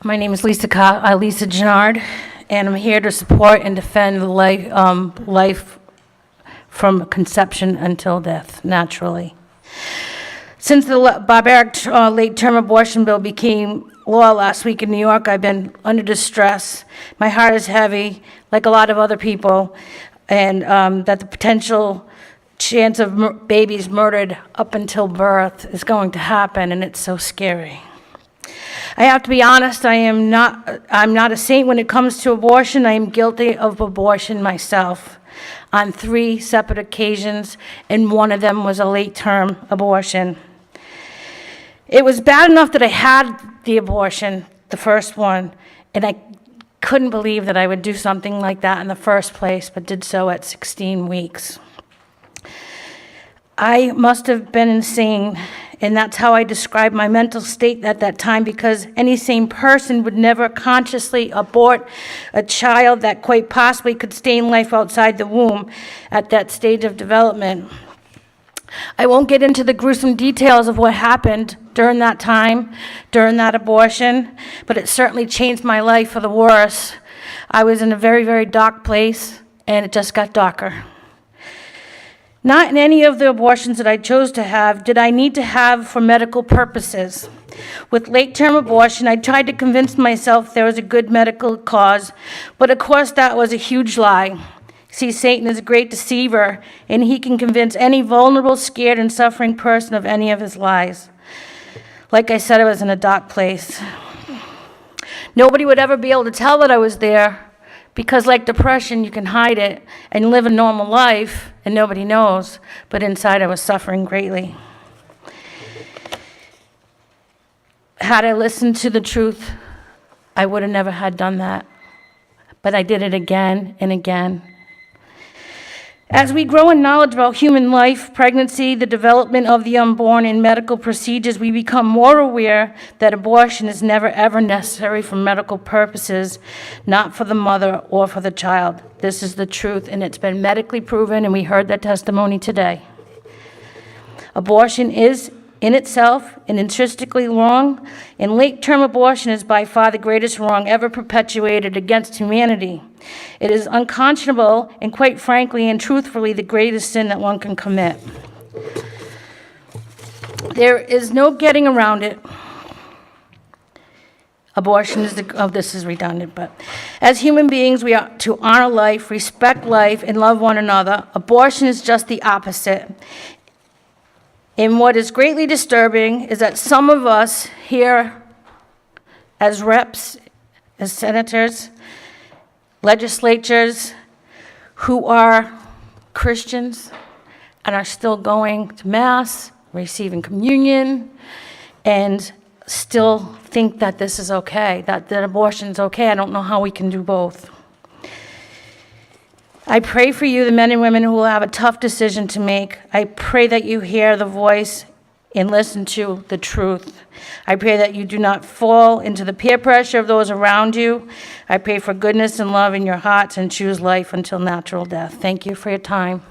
My name is Lisa Jannard, and I'm here to support and defend the life from conception until death, naturally. Since the barbaric late-term abortion bill became law last week in New York, I've been under distress. My heart is heavy, like a lot of other people, and that the potential chance of babies murdered up until birth is going to happen, and it's so scary. I have to be honest, I'm not a saint when it comes to abortion. I am guilty of abortion myself on 3 separate occasions, and one of them was a late-term abortion. It was bad enough that I had the abortion, the first one, and I couldn't believe that I would do something like that in the first place, but did so at 16 weeks. I must have been insane, and that's how I described my mental state at that time, because any sane person would never consciously abort a child that quite possibly could sustain life outside the womb at that stage of development. I won't get into the gruesome details of what happened during that time, during that abortion, but it certainly changed my life for the worse. I was in a very, very dark place, and it just got darker. Not in any of the abortions that I chose to have did I need to have for medical purposes. With late-term abortion, I tried to convince myself there was a good medical cause, but of course that was a huge lie. See, Satan is a great deceiver, and he can convince any vulnerable, scared, and suffering person of any of his lies. Like I said, I was in a dark place. Nobody would ever be able to tell that I was there, because like depression, you can hide it and live a normal life, and nobody knows, but inside I was suffering greatly. Had I listened to the truth, I would have never had done that, but I did it again and again. As we grow in knowledge about human life, pregnancy, the development of the unborn, and medical procedures, we become more aware that abortion is never ever necessary for medical purposes, not for the mother or for the child. This is the truth, and it's been medically proven, and we heard that testimony today. Abortion is in itself and intrinsically wrong, and late-term abortion is by far the greatest wrong ever perpetuated against humanity. It is unconscionable and, quite frankly and truthfully, the greatest sin that one can commit. There is no getting around it. Abortion is this is redundant, but as human beings, we are to honor life, respect life, and love one another. Abortion is just the opposite. And what is greatly disturbing is that some of us here, as reps, as senators, legislators, who are Christians and are still going to Mass, receiving communion, and still think that this is okay, that abortion is okay. I don't know how we can do both. I pray for you, the men and women who will have a tough decision to make. I pray that you hear the voice and listen to the truth. I pray that you do not fall into the peer pressure of those around you. I pray for goodness and love in your hearts and choose life until natural death. Thank you for your time.